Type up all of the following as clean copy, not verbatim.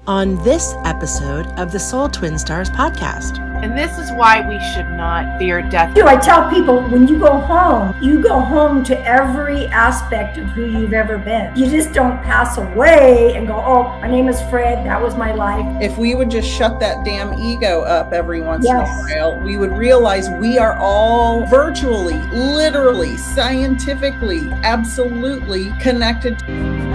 on this episode of the Soul Twin Stars podcast. And this is why we should not fear death. I tell people, when you go home to every aspect of who you've ever been. You just don't pass away and go, oh, my name is Fred, that was my life. If we would just shut that damn ego up every once in a while, we would realize we are all virtually, literally, scientifically, absolutely connected.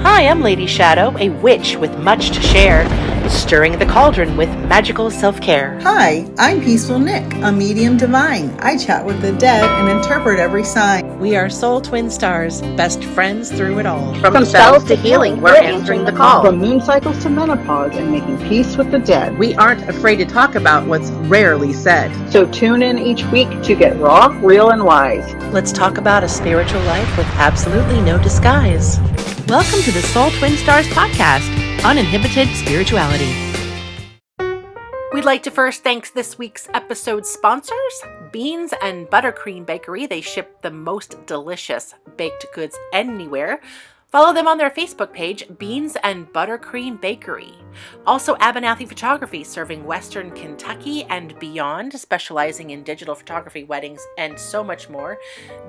Hi, I'm Lady Shadowe, a witch with much to share, stirring the cauldron with magical self-care. Hi, I'm Peaceful Nik, a medium divine. I chat with the dead and interpret every sign. We are Soul Twin Stars, best friends through it all. From spells to healing, we're answering the call. From moon cycles to menopause and making peace with the dead. We aren't afraid to talk about what's rarely said. So tune in each week to get raw, real, and wise. Let's talk about a spiritual life with absolutely no disguise. Welcome to the Soul Twin Stars podcast, Uninhibited Spirituality. We'd like to first thank this week's episode sponsors, Beans and Buttercream Bakery. They ship the most delicious baked goods anywhere. Follow them on their Facebook page, Beans and Buttercream Bakery. Also, Abernathy Photography, serving Western Kentucky and beyond, specializing in digital photography, weddings, and so much more.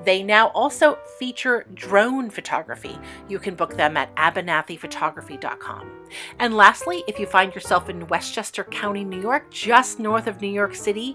They now also feature drone photography. You can book them at abernathyphotography.com. And lastly, if you find yourself in Westchester County, New York, just north of New York City,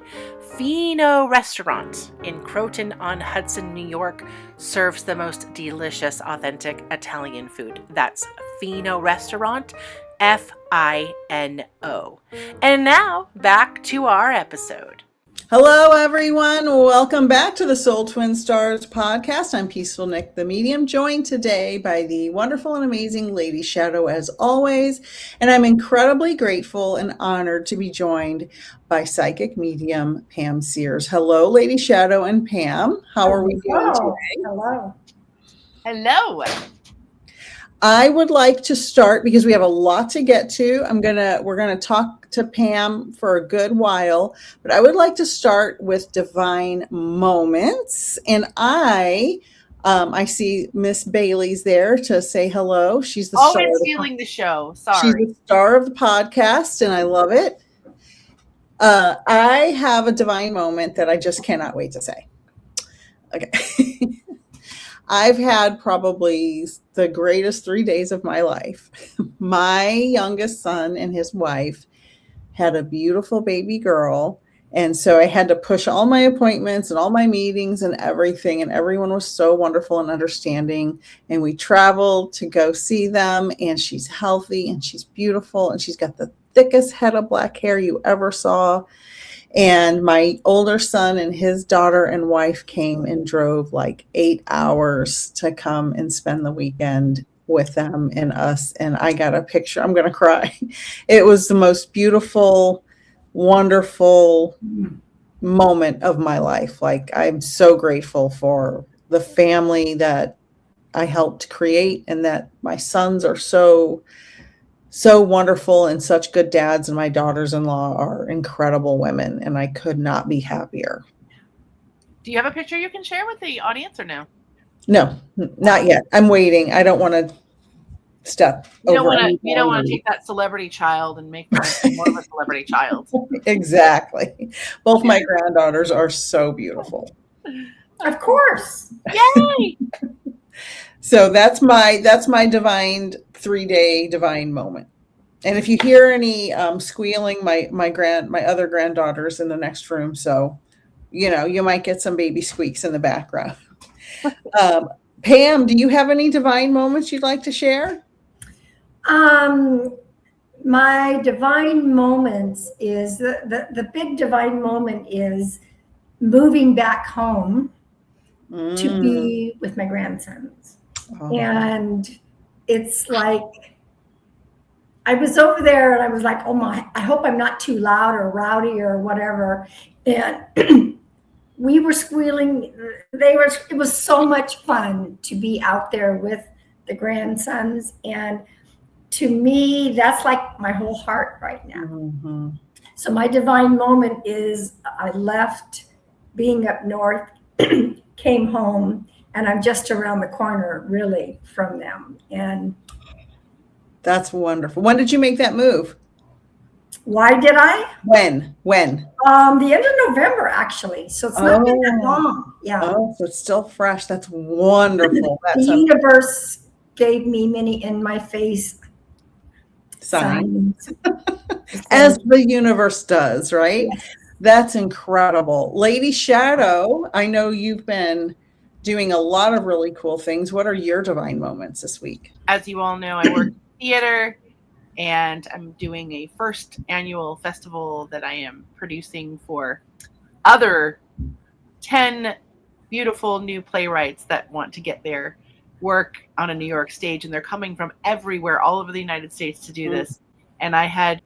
Fino Restaurant in Croton-on-Hudson, New York, serves the most delicious, authentic Italian food. That's Fino Restaurant, Fino. And now, back to our episode. Hello, everyone. Welcome back to the Soul Twin Stars podcast. I'm Peaceful Nik, the medium, joined today by the wonderful and amazing Lady Shadowe, as always. And I'm incredibly grateful and honored to be joined by psychic medium Pam Sears. Hello, Lady Shadowe and Pam. How are we doing today? Hello. Hello. I would like to start, because we have a lot to get to. We're gonna talk to Pam for a good while, but I would like to start with divine moments. And I see Miss Bailey's there to say hello. She's the always stealing the show. Sorry, she's the star of the podcast, and I love it. I have a divine moment that I just cannot wait to say. Okay. I've had probably the greatest 3 days of my life. My youngest son and his wife had a beautiful baby girl. And so I had to push all my appointments and all my meetings and everything. And everyone was so wonderful and understanding. And we traveled to go see them. And she's healthy and she's beautiful. And she's got the thickest head of black hair you ever saw. And my older son and his daughter and wife came and drove like 8 hours to come and spend the weekend with them and us. And I got a picture. I'm going to cry. It was the most beautiful, wonderful moment of my life. Like, I'm so grateful for the family that I helped create, and that my sons are so wonderful and such good dads, and my daughters-in-law are incredible women, and I could not be happier. Do you have a picture you can share with the audience or no? No, not yet. I'm waiting. I don't want to step over. You don't want to take that celebrity child and make them more of a celebrity child. Exactly. Both my granddaughters are so beautiful. Of course. Yay! So that's my divine 3-day divine moment. And if you hear any squealing, my other granddaughter's in the next room, so you might get some baby squeaks in the background. Pam, do you have any divine moments you'd like to share? My divine moments is the big divine moment is moving back home to be with my grandsons. Oh. And it's like, I was over there and I was like, oh my, I hope I'm not too loud or rowdy or whatever. And we were squealing. It was so much fun to be out there with the grandsons. And to me, that's like my whole heart right now. Mm-hmm. So my divine moment is I left being up north, came home, and I'm just around the corner really from them. And that's wonderful. When did you make that move? Why did I? When? The end of November, actually. So it's not been that long. Yeah. Oh, so it's still fresh. That's wonderful. The universe gave me many in my face signs. As the universe does, right? Yes. That's incredible. Lady Shadowe, I know you've been doing a lot of really cool things. What are your divine moments this week? As you all know, I work in theater, and I'm doing a first annual festival that I am producing for other 10 beautiful new playwrights that want to get their work on a New York stage, and they're coming from everywhere, all over the United States, to do this. And I had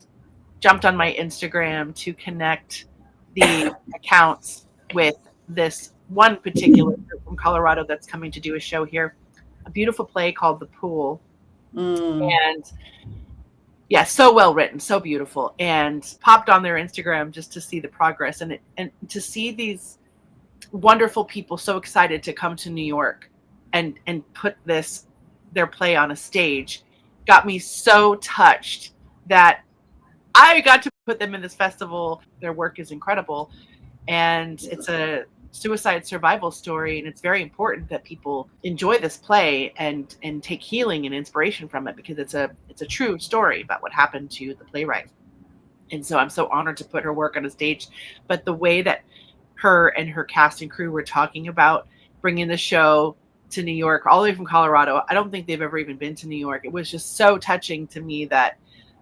jumped on my Instagram to connect the accounts with this one particular group from Colorado that's coming to do a show here, a beautiful play called The Pool. And yeah, so well written, so beautiful, and popped on their Instagram just to see the progress and to see these wonderful people so excited to come to New York and put their play on a stage got me so touched that I got to put them in this festival. Their work is incredible, and it's a suicide survival story, and it's very important that people enjoy this play and take healing and inspiration from it, because it's a true story about what happened to the playwright. And so I'm so honored to put her work on a stage. But the way that her and her cast and crew were talking about bringing the show to New York, all the way from Colorado, I don't think they've ever even been to New York. It was just so touching to me that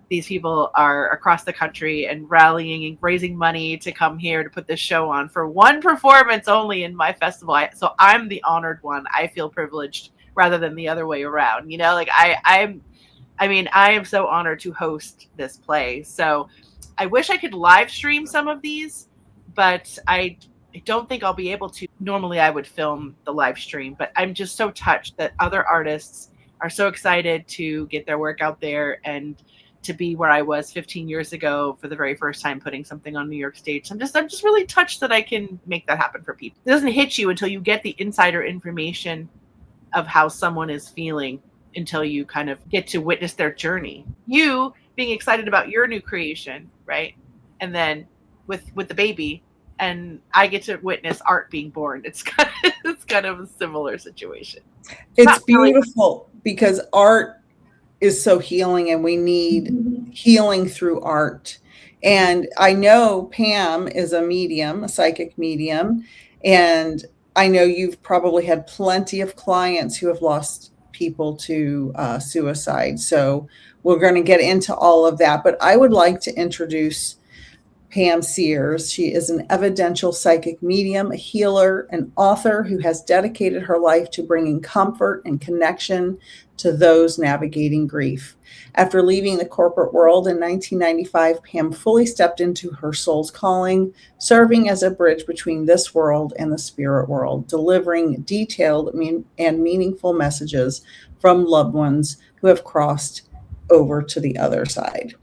these people are across the country and rallying and raising money to come here to put this show on for one performance only in my festival. So I'm the honored one. I feel privileged rather than the other way around. You know, like I am so honored to host this play. So I wish I could live stream some of these, but I don't think I'll be able to. Normally I would film the live stream, but I'm just so touched that other artists are so excited to get their work out there and to be where I was 15 years ago for the very first time putting something on New York stage. I'm just really touched that I can make that happen for people. It doesn't hit you until you get the insider information of how someone is feeling, until you kind of get to witness their journey. You being excited about your new creation, right? And then with the baby, and I get to witness art being born. It's kind of a similar situation. It's beautiful because art is so healing, and we need healing through art. And I know Pam is a medium, a psychic medium, and I know you've probably had plenty of clients who have lost people to suicide. So we're going to get into all of that, but I would like to introduce Pam Sears. She is an evidential psychic medium, a healer, an author who has dedicated her life to bringing comfort and connection to those navigating grief. After leaving the corporate world in 1995, Pam fully stepped into her soul's calling, serving as a bridge between this world and the spirit world, delivering detailed and meaningful messages from loved ones who have crossed over to the other side.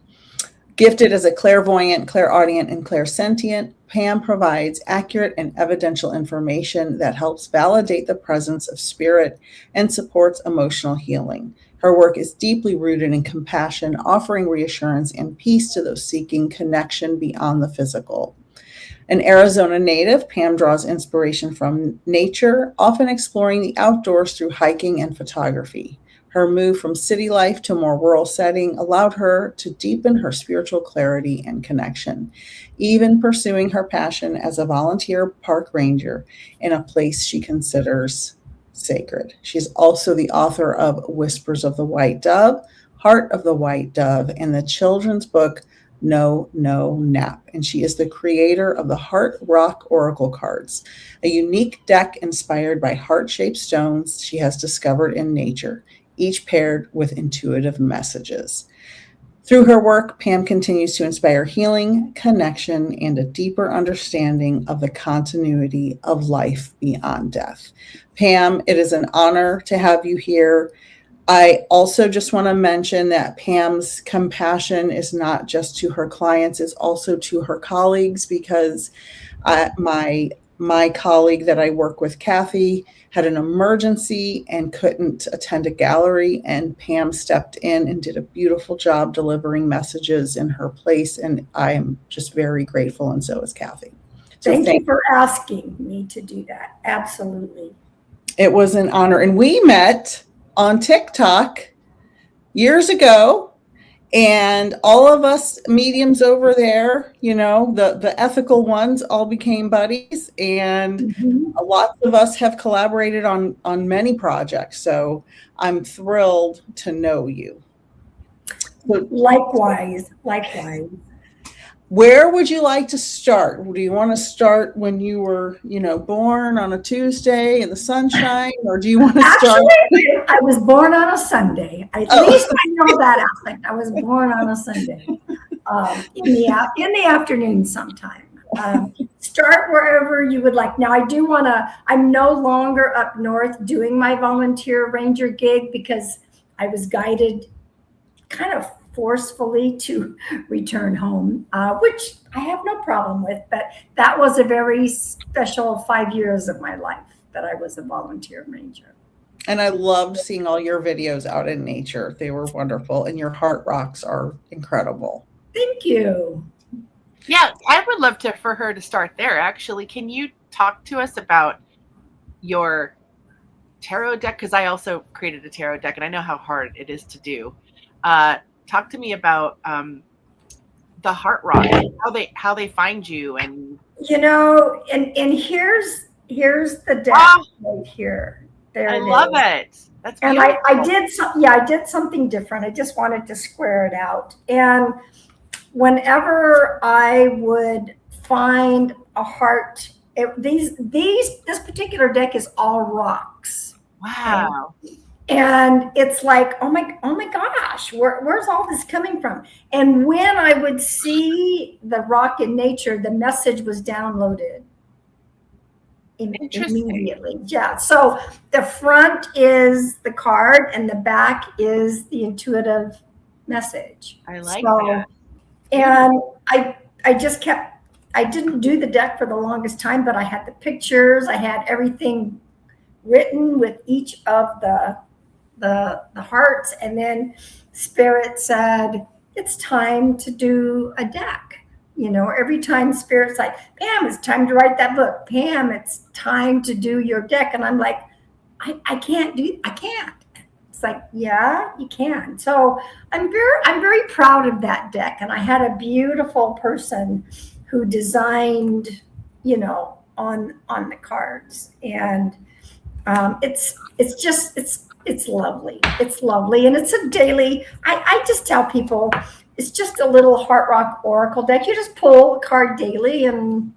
Gifted as a clairvoyant, clairaudient, and clairsentient, Pam provides accurate and evidential information that helps validate the presence of spirit and supports emotional healing. Her work is deeply rooted in compassion, offering reassurance and peace to those seeking connection beyond the physical. An Arizona native, Pam draws inspiration from nature, often exploring the outdoors through hiking and photography. Her move from city life to a more rural setting allowed her to deepen her spiritual clarity and connection, even pursuing her passion as a volunteer park ranger in a place she considers sacred. She's also the author of Whispers of the White Dove, Heart of the White Dove, and the children's book No Nap. And she is the creator of the Heart Rock Oracle cards, a unique deck inspired by heart-shaped stones she has discovered in nature, each paired with intuitive messages. Through her work, Pam continues to inspire healing, connection, and a deeper understanding of the continuity of life beyond death. Pam, it is an honor to have you here. I also just want to mention that Pam's compassion is not just to her clients, it's also to her colleagues, because my my colleague that I work with, Kathy, had an emergency and couldn't attend a gallery, and Pam stepped in and did a beautiful job delivering messages in her place, and I am just very grateful, and so is Kathy. So Thank you for asking me to do that. Absolutely. It was an honor, and we met on TikTok years ago. And all of us mediums over there, the ethical ones all became buddies, and lots of us have collaborated on many projects. So I'm thrilled to know you. Likewise. Where would you like to start? Do you want to start when you were, born on a Tuesday in the sunshine, or do you want to start? Actually, I was born on a Sunday. At least I know that aspect. I was born on a Sunday in the afternoon sometime. Start wherever you would like. Now, I do want to. I'm no longer up north doing my volunteer ranger gig because I was guided kind of forcefully to return home, which I have no problem with, but that was a very special 5 years of my life that I was a volunteer ranger. And I loved seeing all your videos out in nature. They were wonderful, and your heart rocks are incredible. Thank you. Yeah, I would love for her to start there. Actually, can you talk to us about your tarot deck? Because I also created a tarot deck, and I know how hard it is to do. Talk to me about the heart rock, how they find you, and and here's the deck right here. There I love it. That's beautiful. And I did something different. I just wanted to square it out. And whenever I would find a heart, this particular deck is all rocks. Wow. And it's like, oh my gosh, where's all this coming from? And when I would see the rock in nature, the message was downloaded immediately. Yeah. So the front is the card and the back is the intuitive message. I like that. And I didn't do the deck for the longest time, but I had the pictures, I had everything written with each of the hearts, and then Spirit said, it's time to do a deck. Every time Spirit's like, Pam, it's time to write that book. Pam, it's time to do your deck. And I'm like, I can't. It's like, yeah, you can. So I'm very proud of that deck. And I had a beautiful person who designed, on the cards. And it's lovely. It's lovely. And it's a daily, I just tell people, it's just a little Heart Rock Oracle deck. You just pull a card daily. And,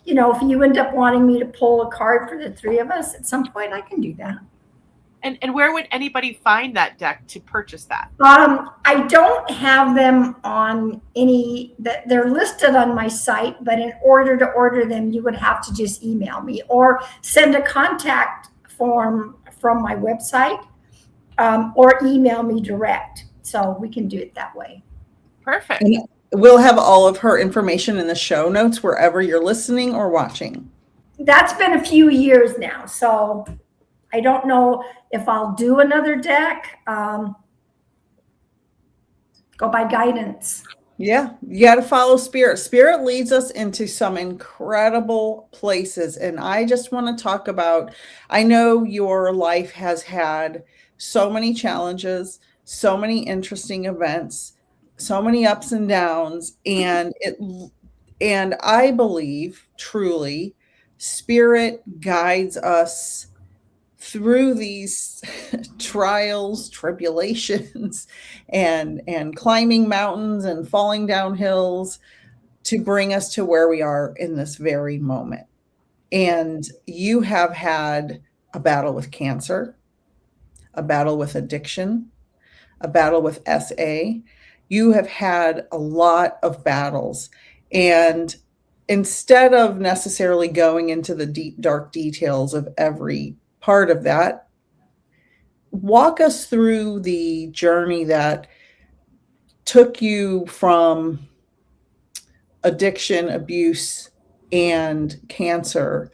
if you end up wanting me to pull a card for the three of us, at some point I can do that. And where would anybody find that deck to purchase that? I don't have them on they're listed on my site, but in order to order them, you would have to just email me or send a contact form from my website, or email me direct. So we can do it that way. Perfect. And we'll have all of her information in the show notes wherever you're listening or watching. That's been a few years now, so I don't know if I'll do another deck. Go by guidance. Yeah, you got to follow Spirit. Spirit leads us into some incredible places. And I just want to talk about, I know your life has had so many challenges, so many interesting events, so many ups and downs. And I believe truly Spirit guides us through these trials, tribulations, and climbing mountains and falling down hills to bring us to where we are in this very moment. And you have had a battle with cancer, a battle with addiction, a battle with SA. You have had a lot of battles. And instead of necessarily going into the deep, dark details of every part of that, walk us through the journey that took you from addiction, abuse, and cancer.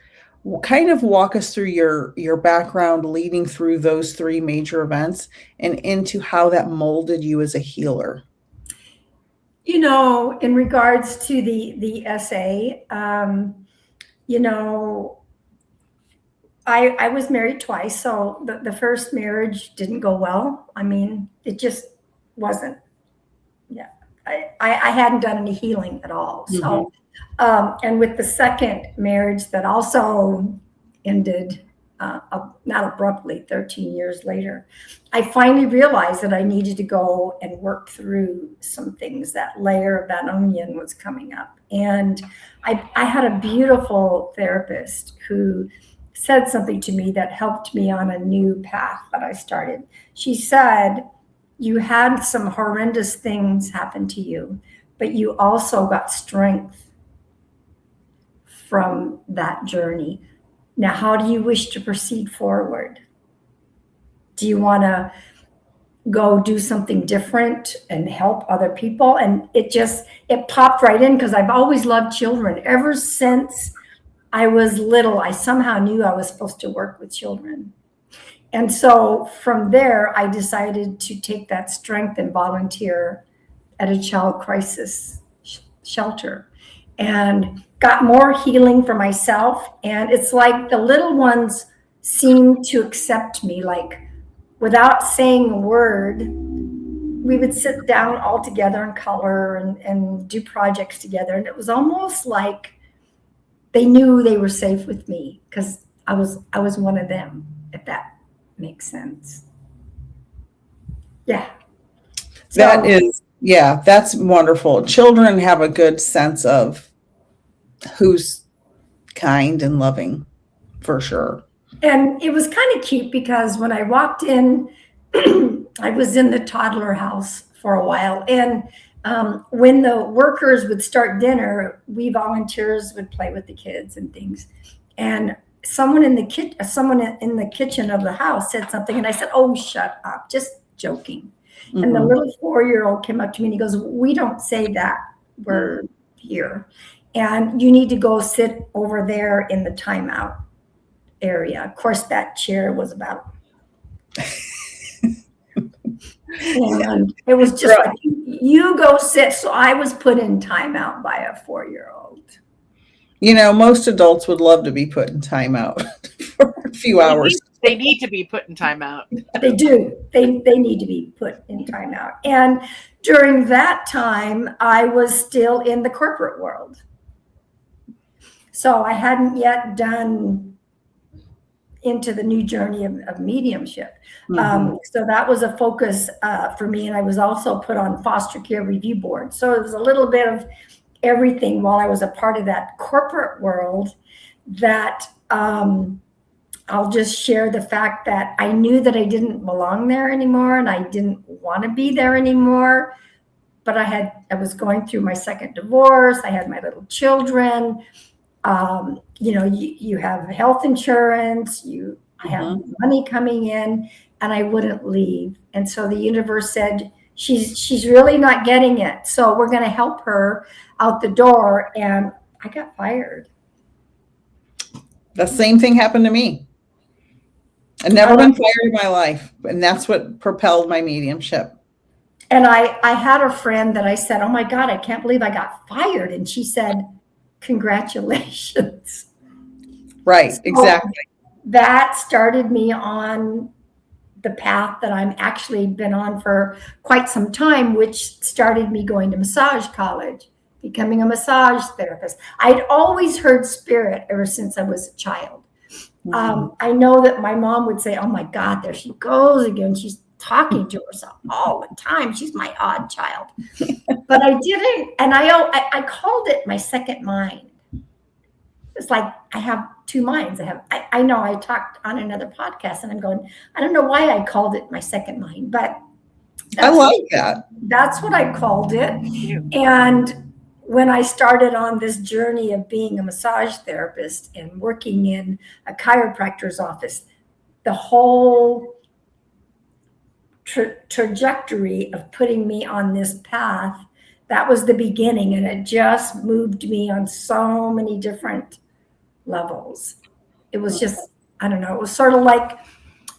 Kind of walk us through your background leading through those three major events and into how that molded you as a healer. You know, in regards to the essay, you know, I was married twice, so the first marriage didn't go well. I mean, it just wasn't. Yeah, I hadn't done any healing at all. So, and with the second marriage that also ended, not abruptly, 13 years later, I finally realized that I needed to go and work through some things. That layer of that onion was coming up. And I had a beautiful therapist who said something to me that helped me on a new path that I started. She said, you had some horrendous things happen to you, but you also got strength from that journey. Now, how do you wish to proceed forward? Do you want to go do something different and help other people? And it popped right in because I've always loved children. Ever since I was little, I somehow knew I was supposed to work with children. And so from there, I decided to take that strength and volunteer at a child crisis shelter and got more healing for myself. And it's like the little ones seemed to accept me, like without saying a word. We would sit down all together and color and do projects together. And it was almost like they knew they were safe with me because I was one of them, if that makes sense. Yeah. That's wonderful. Children have a good sense of who's kind and loving, for sure. And it was kind of cute because when I walked in, I was in the toddler house for a while. And when the workers would start dinner, we volunteers would play with the kids and things. And someone in the kitchen of the house said something, and I said, "Oh, shut up," just joking. Mm-hmm. And the little 4-year-old came up to me and he goes, "We don't say that. We're here. And you need to go sit over there in the timeout area." Of course, that chair was about. And it was just right. Like, you go sit. So I was put in timeout by a 4-year-old. You know, most adults would love to be put in timeout for a few hours. They need to be put in timeout. They do. They need to be put in timeout. And during that time, I was still in the corporate world. So I hadn't yet done into the new journey of mediumship. Mm-hmm. So that was a focus for me. And I was also put on foster care review board. So it was a little bit of everything while I was a part of that corporate world that I'll just share the fact that I knew that I didn't belong there anymore and I didn't want to be there anymore. But I was going through my second divorce. I had my little children. You know, you have health insurance, I have money coming in, and I wouldn't leave. And so the universe said, she's really not getting it. So we're going to help her out the door. And I got fired. The same thing happened to me. I've never been fired in my life. And that's what propelled my mediumship. And I had a friend that I said, "Oh my God, I can't believe I got fired." And she said, "Congratulations." Right, so exactly. That started me on the path that I'm actually been on for quite some time, which started me going to massage college, becoming a massage therapist. I'd always heard spirit ever since I was a child. Mm-hmm. I know that my mom would say, "Oh my God, there she goes again. She's talking to herself all the time. She's my odd child." But I didn't. And I called it my second mind. It's like I have two minds. I know I talked on another podcast and I'm going, I don't know why I called it my second mind, but I like that. That's what I called it. And when I started on this journey of being a massage therapist and working in a chiropractor's office, the whole trajectory of putting me on this path that was the beginning, and it just moved me on so many different levels. It was just, I don't know, it was sort of like,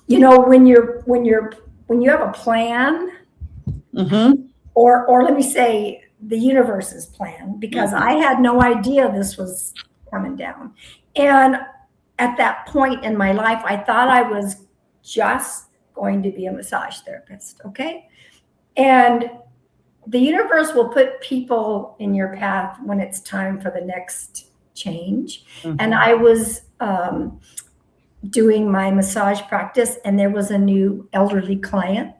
when you have a plan, or let me say the universe's plan, because I had no idea this was coming down. And at that point in my life, I thought I was just going to be a massage therapist. Okay. And the universe will put people in your path when it's time for the next change. And I was doing my massage practice, and there was a new elderly client.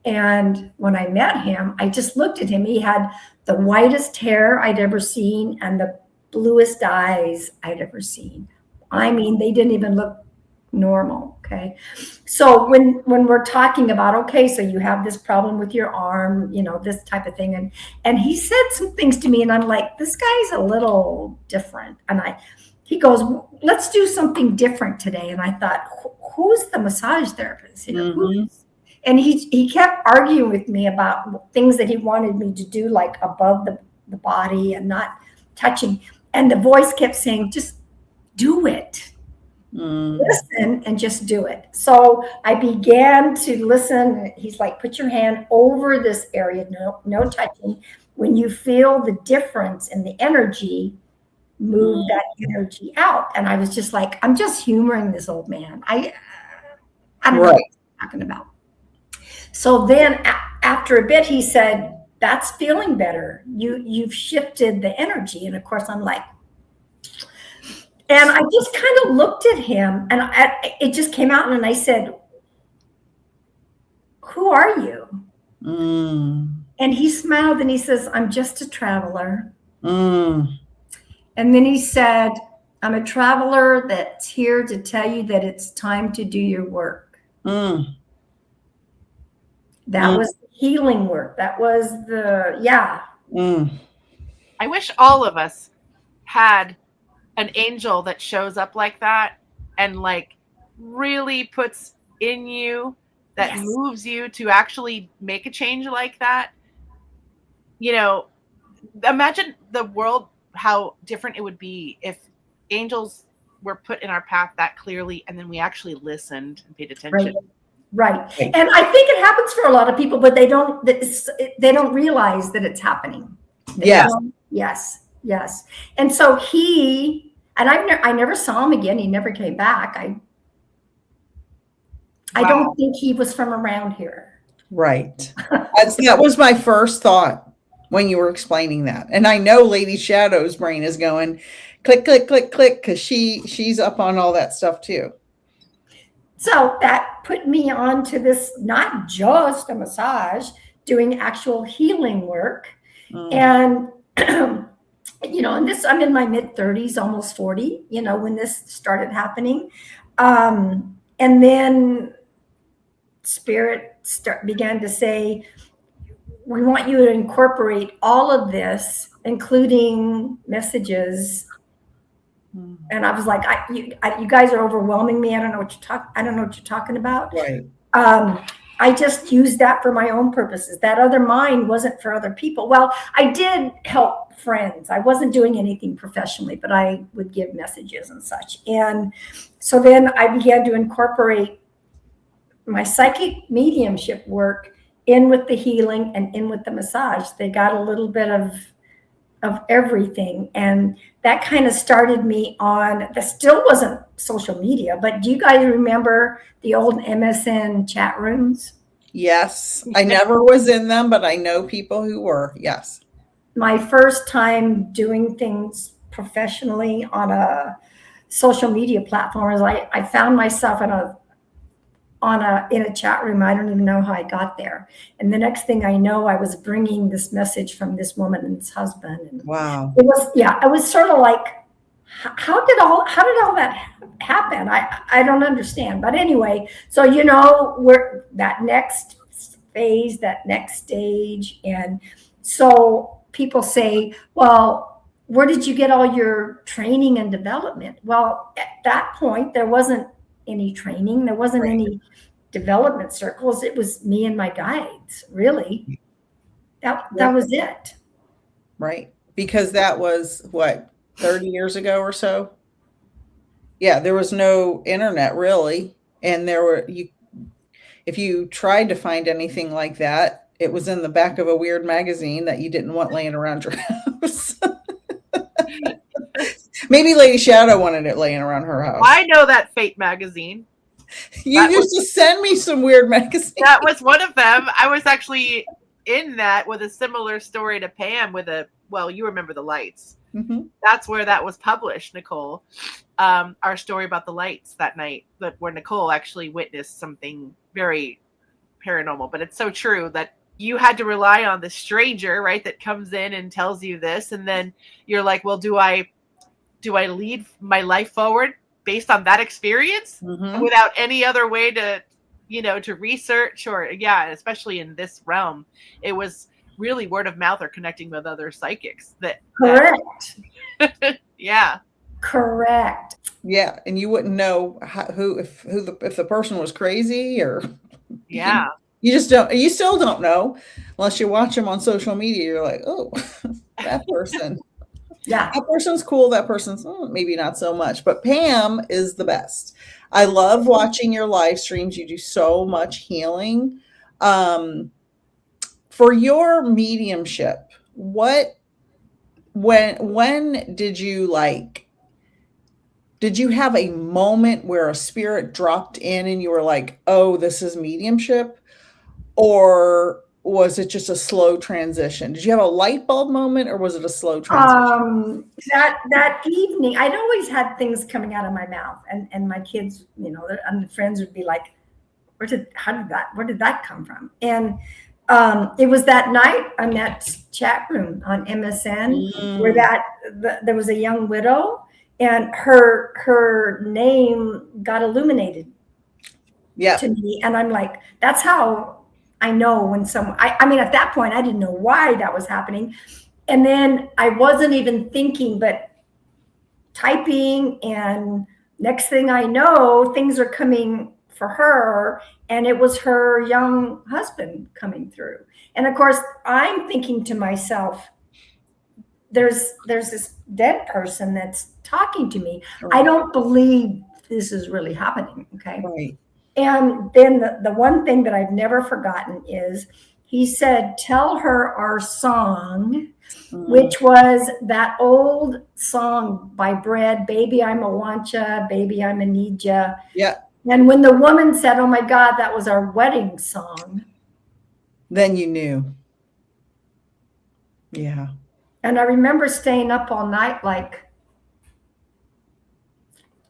And when I met him, I just looked at him. He had the whitest hair I'd ever seen and the bluest eyes I'd ever seen. I mean, they didn't even look normal. Okay. So when we're talking about, okay, so you have this problem with your arm, this type of thing. And he said some things to me, and I'm like, this guy's a little different. And he goes, let's do something different today. And I thought, who's the massage therapist? And he kept arguing with me about things that he wanted me to do, like above the body and not touching. And the voice kept saying, just do it. Listen and just do it. So I began to listen. He's like, put your hand over this area, no touching. When you feel the difference in the energy, move that energy out. And I was just like, I'm just humoring this old man. I don't know what I'm talking about. So then after a bit, he said, that's feeling better. You've shifted the energy. And of course, I'm like, and I just kind of looked at him, and it just came out, and I said, who are you? And he smiled, and he says, I'm just a traveler. And then he said, I'm a traveler that's here to tell you that it's time to do your work. That was the healing work. That was I wish all of us had an angel that shows up like that and like really puts in you that moves you to actually make a change like that. Imagine the world, how different it would be if angels were put in our path that clearly, and then we actually listened and paid attention. Right. And I think it happens for a lot of people, but they don't realize that it's happening. Yes. And so I never saw him again. He never came back. I don't think he was from around here. Right. That was my first thought when you were explaining that. And I know Lady Shadowe's brain is going click, click, click, click, because she's up on all that stuff too. So that put me on to this, not just a massage, doing actual healing work. And, and I'm in my mid 30s, almost 40, when this started happening. And then Spirit began to say, we want you to incorporate all of this, including messages. And I was like, you guys are overwhelming me. I don't know what you're talking about. Right. I just used that for my own purposes. That other mind wasn't for other people. Well, I did help friends. I wasn't doing anything professionally, but I would give messages and such. And so then I began to incorporate my psychic mediumship work in with the healing and in with the massage. They got a little bit of everything. And that kind of started me on, that still wasn't social media, but do you guys remember the old MSN chat rooms? Yes. I never was in them, but I know people who were. Yes. My first time doing things professionally on a social media platform is I found myself in a chat room. I don't even know how I got there. And the next thing I know, I was bringing this message from this woman and his husband. And wow. It was sort of like, how did all that happen? I don't understand. But anyway, so, we're that next phase, that next stage. And so people say, well, where did you get all your training and development? Well, at that point, there wasn't any training. There wasn't any development circles. It was me and my guides, really. That was it. Right. Because that was what, 30 years ago or so? Yeah, there was no internet really. And if you tried to find anything like that, it was in the back of a weird magazine that you didn't want laying around your house. Maybe Lady Shadowe wanted it laying around her house. I know that Fate magazine. You used to send me some weird magazines. That was one of them. I was actually in that with a similar story to Pam well, you remember the lights. Mm-hmm. That's where that was published, Nicole. Our story about the lights that night, where Nicole actually witnessed something very paranormal. But it's so true that you had to rely on the stranger, right, that comes in and tells you this, and then you're like, well, do I lead my life forward based on that experience without any other way to research or especially in this realm, it was really word of mouth or connecting with other psychics Correct. Yeah. Correct. Yeah, and you wouldn't know if the person was crazy or you still don't know unless you watch them on social media. You're like, oh, that person. Yeah. That person's cool. That person's maybe not so much. But Pam is the best. I love watching your live streams. You do so much healing. For your mediumship, when did you have a moment where a spirit dropped in and you were like, oh, this is mediumship? Or was it just a slow transition? Did you have a light bulb moment or was it a slow transition? That evening, I'd always had things coming out of my mouth and my kids, and the friends would be like, where did that come from? And it was that night on that chat room on MSN where there was a young widow and her name got illuminated to me. And I'm like, that's how I know when I mean, at that point, I didn't know why that was happening. And then I wasn't even thinking, but typing, and next thing I know, things are coming for her. And it was her young husband coming through. And of course, I'm thinking to myself, there's this dead person that's talking to me. Right. I don't believe this is really happening. Okay. Right. And then the one thing that I've never forgotten is he said, tell her our song, which was that old song by Bread, Baby, I'm a Wantcha, Baby, I'm a Need Ya. Yeah. And when the woman said, oh my God, that was our wedding song. Then you knew. Yeah. And I remember staying up all night like,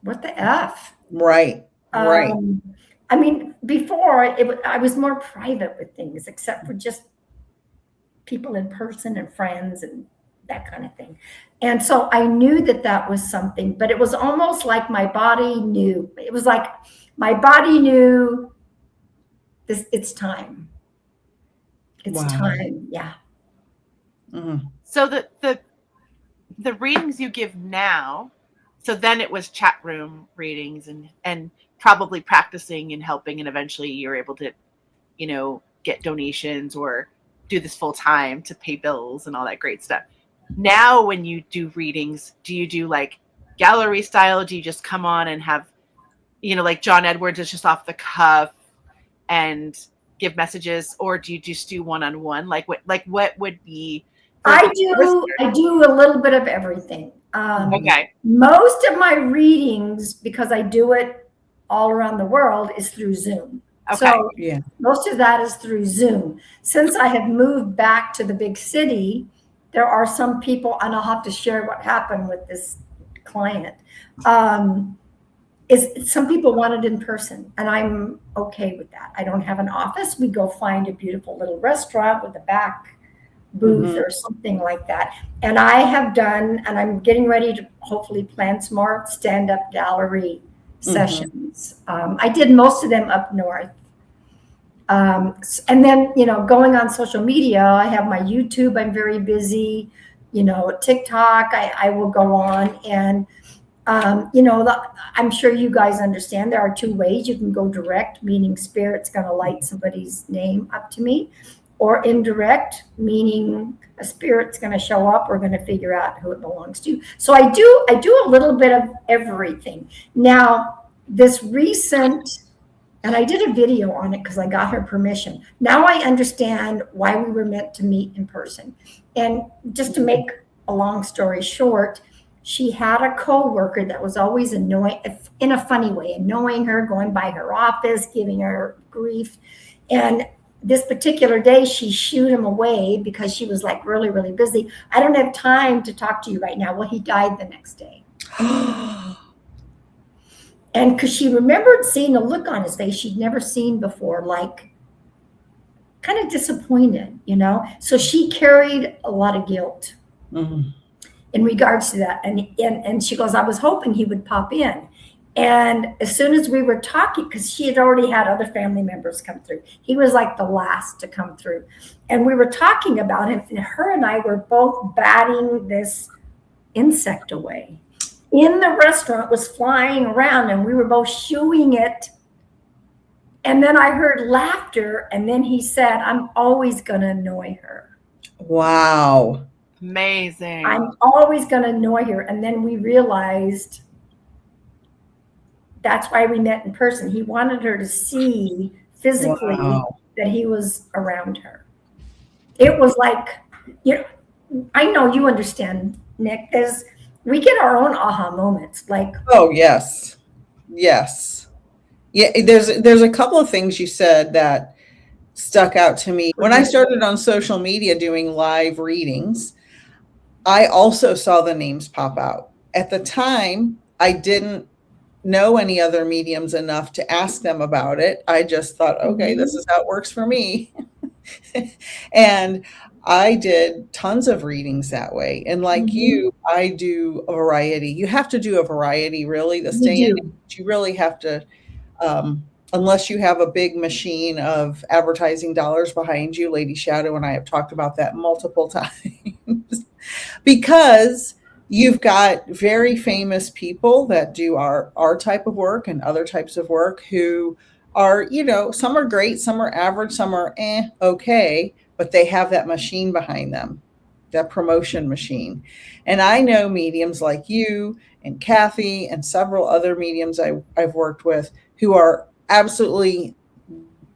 what the F? Right. Right. I mean, before I was more private with things, except for just people in person and friends and that kind of thing. And so I knew that was something, but it was almost like my body knew. It was like my body knew this. It's time. It's time. Yeah. Mm-hmm. So the readings you give now, so then it was chat room readings and probably practicing and helping, and eventually you're able to, get donations or do this full time to pay bills and all that great stuff. Now, when you do readings, do you do like gallery style? Do you just come on and have, like John Edwards is just off the cuff and give messages, or do you just do one-on-one? Like what would be? I do a little bit of everything. Okay. Most of my readings, because I do it all around the world, is through Zoom. Okay. So most of that is through Zoom. Since I have moved back to the big city, there are some people, and I'll have to share what happened with this client. Is some people want it in person, and I'm okay with that. I don't have an office. We go find a beautiful little restaurant with a back booth or something like that. And I have done, and I'm getting ready to hopefully plan some more stand-up gallery sessions. I did most of them up north. And then, going on social media, I have my YouTube, I'm very busy, TikTok, I will go on and, I'm sure you guys understand there are two ways. You can go direct, meaning spirit's going to light somebody's name up to me. or indirect, meaning a spirit's going to show up. We're going to figure out who it belongs to. So I do a little bit of everything. Now, this recent, and I did a video on it because I got her permission. Now I understand why we were meant to meet in person. And just to make a long story short, she had a coworker that was always annoying, in a funny way, annoying her, going by her office, giving her grief. And this particular day, she shooed him away because she was like really, really busy. I don't have time to talk to you right now. Well, he died the next day. And because she remembered seeing a look on his face she'd never seen before, like kind of disappointed, you know? So she carried a lot of guilt in regards to that. And she goes, I was hoping he would pop in. And as soon as we were talking, because she had already had other family members come through, he was like the last to come through. And we were talking about him, and her and I were both batting this insect away. In the restaurant, was flying around, and we were both shooing it. And then I heard laughter, and then he said, I'm always going to annoy her. Wow. Amazing. I'm always going to annoy her. And then we realized that's why we met in person. He wanted her to see physically that he was around her. It was like, you know, I know you understand, Nik, we get our own aha moments. Like, oh, yes. Yes. Yeah, there's a couple of things you said that stuck out to me. When I started on social media doing live readings, I also saw the names pop out. At the time, I didn't know any other mediums enough to ask them about it. I just thought, okay, this is how it works for me. And I did tons of readings that way. And like you, I do a variety. You have to do a variety, really, this day and age. You really have to, unless you have a big machine of advertising dollars behind you. Lady Shadowe and I have talked about that multiple times. Because you've got very famous people that do our type of work and other types of work who are, you know, some are great, some are average, some are okay, but they have that machine behind them, that promotion machine. And I know mediums like you and Kathy and several other mediums I've worked with who are absolutely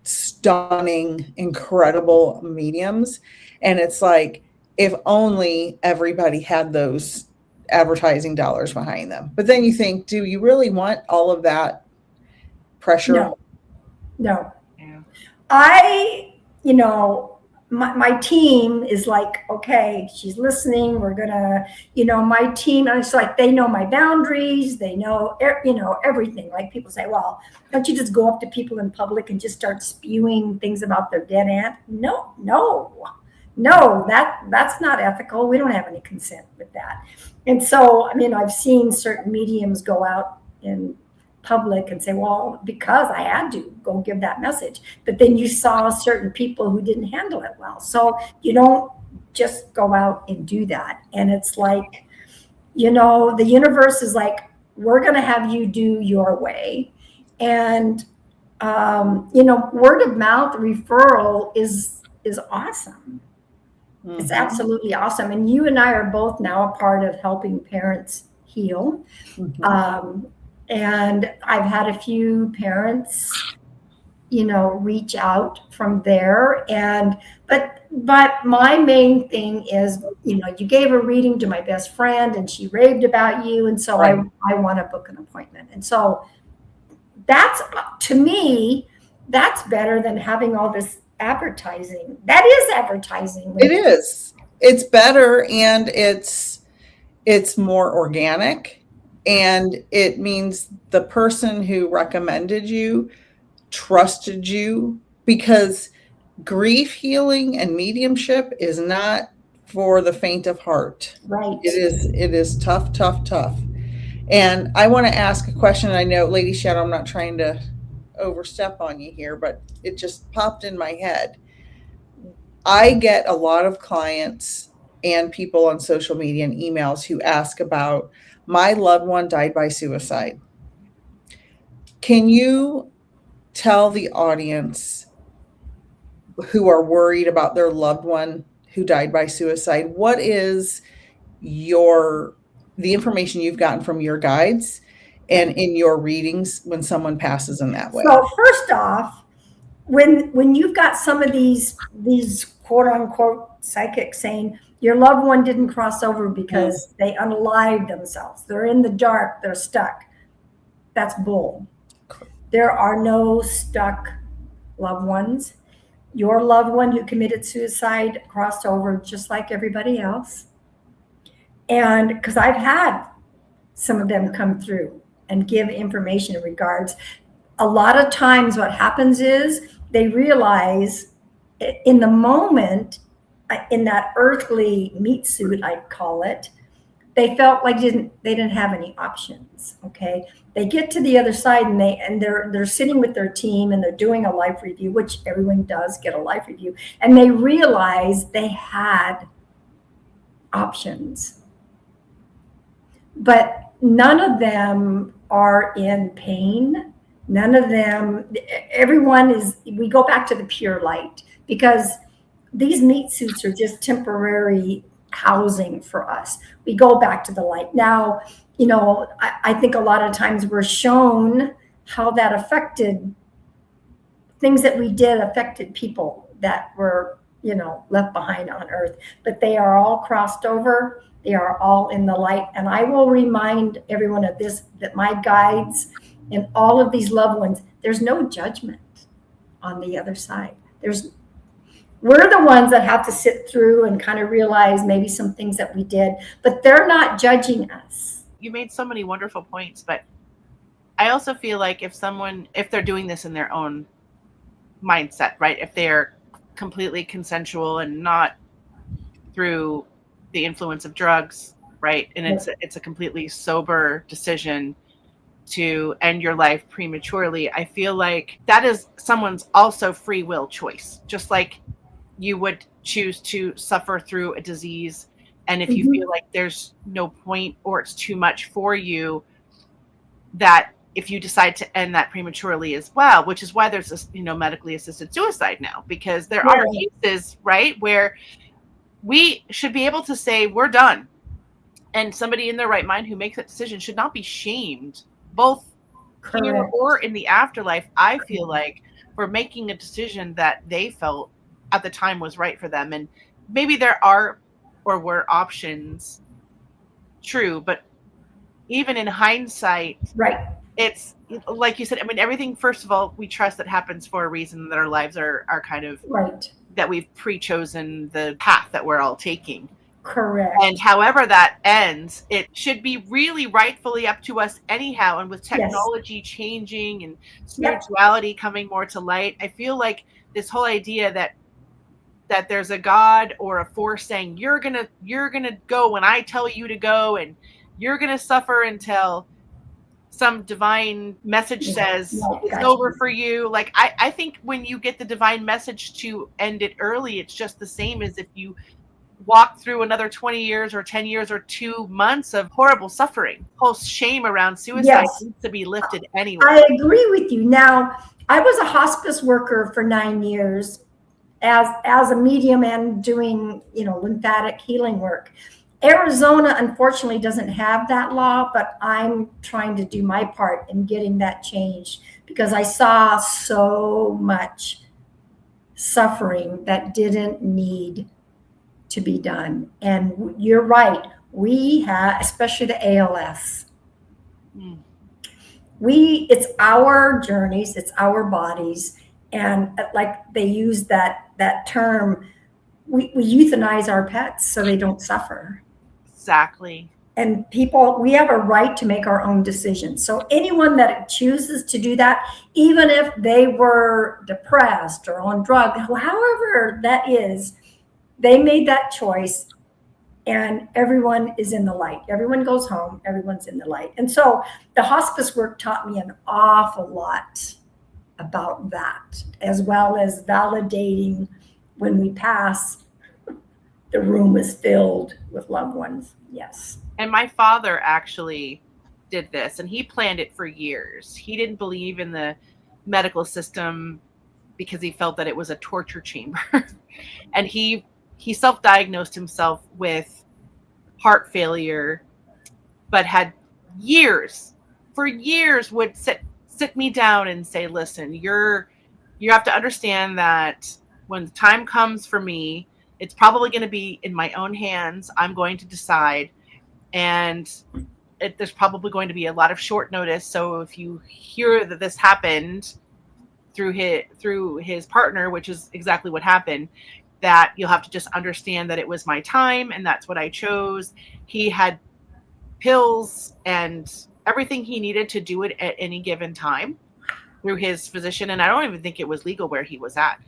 stunning, incredible mediums. And it's like, if only everybody had those advertising dollars behind them. But then you think, do you really want all of that pressure? No. Yeah. You know, my team is like, okay, she's listening. We're going to, you know, my team, and it's like, they know my boundaries. They know, you know, everything. Like people say, well, don't you just go up to people in public and just start spewing things about their dead aunt? No, that's not ethical. We don't have any consent with that. And so, I mean, I've seen certain mediums go out in public and say, well, because I had to go give that message. But then you saw certain people who didn't handle it well. So you don't just go out and do that. And it's like, you know, the universe is like, we're going to have you do your way. And, you know, word of mouth referral is awesome. It's absolutely awesome. And you and I are both now a part of helping parents heal. And I've had a few parents, you know, reach out from there. And, but my main thing is, you know, you gave a reading to my best friend and she raved about you. And so I want to book an appointment. And so that's, to me, that's better than having all this advertising. That is advertising. It is. It's better, and it's more organic, and it means the person who recommended you trusted you, because grief healing and mediumship is not for the faint of heart. Right. It is tough. And I want to ask a question. I know, Lady Shadowe, I'm not trying to overstep on you here, but it just popped in my head. I get a lot of clients and people on social media and emails who ask about, my loved one died by suicide. Can you tell the audience who are worried about their loved one who died by suicide, what is the information you've gotten from your guides and in your readings when someone passes in that way? So first off, when you've got some of these quote unquote psychics saying your loved one didn't cross over because they unalived themselves, they're in the dark, they're stuck, that's bull. There are no stuck loved ones. Your loved one who committed suicide crossed over just like everybody else. And because I've had some of them come through and give information in regards, a lot of times what happens is they realize in the moment, in that earthly meat suit, I call it, they felt like they didn't have any options. Okay, they get to the other side and they're sitting with their team and they're doing a life review, which everyone does get a life review, and they realize they had options, but none of them are in pain. None of them, everyone is, we go back to the pure light, because these meat suits are just temporary housing for us. We go back to the light. Now, I think a lot of times we're shown how that affected, things that we did affected people that were, left behind on earth, but they are all crossed over. They are all in the light. And I will remind everyone of this, that my guides and all of these loved ones, there's no judgment on the other side. We're the ones that have to sit through and kind of realize maybe some things that we did, but they're not judging us. You made so many wonderful points, but I also feel like if they're doing this in their own mindset, right? If they're completely consensual and not through the influence of drugs, right? And it's a completely sober decision to end your life prematurely. I feel like that is someone's also free will choice, just like you would choose to suffer through a disease. And if you feel like there's no point or it's too much for you, that if you decide to end that prematurely as well, which is why there's this, medically assisted suicide now, because there are cases, right, where we should be able to say we're done. And somebody in their right mind who makes that decision should not be shamed, both here or in the afterlife, I feel like, for making a decision that they felt at the time was right for them. And maybe there are or were options, true, but even in hindsight, right, it's like you said, everything, first of all, we trust that happens for a reason, that our lives are kind of right, that we've pre-chosen the path that we're all taking. Correct. And however that ends, it should be really rightfully up to us anyhow. And with technology changing and spirituality coming more to light, I feel like this whole idea that there's a God or a force saying you're gonna go when I tell you to go, and you're gonna suffer until some divine message says it's over for you. Like, I think when you get the divine message to end it early, it's just the same as if you walk through another 20 years or 10 years or 2 months of horrible suffering. Whole shame around suicide needs to be lifted anyway. I agree with you. Now, I was a hospice worker for 9 years as a medium and doing, lymphatic healing work. Arizona, unfortunately, doesn't have that law, but I'm trying to do my part in getting that changed, because I saw so much suffering that didn't need to be done. And you're right. We have, especially the ALS, it's our journeys, it's our bodies. And like they use that term, we euthanize our pets so they don't suffer. Exactly. And we have a right to make our own decisions. So anyone that chooses to do that, even if they were depressed or on drugs, however that is, they made that choice, and everyone is in the light. Everyone goes home, everyone's in the light. And so the hospice work taught me an awful lot about that, as well as validating when we pass, the room is filled with loved ones. Yes. And my father actually did this, and he planned it for years. He didn't believe in the medical system because he felt that it was a torture chamber. And he self-diagnosed himself with heart failure, but had for years would sit me down and say, listen, you have to understand that when the time comes for me, it's probably going to be in my own hands. I'm going to decide. And there's probably going to be a lot of short notice. So if you hear that this happened through his partner, which is exactly what happened, that you'll have to just understand that it was my time and that's what I chose. He had pills and everything he needed to do it at any given time through his physician. And I don't even think it was legal where he was at.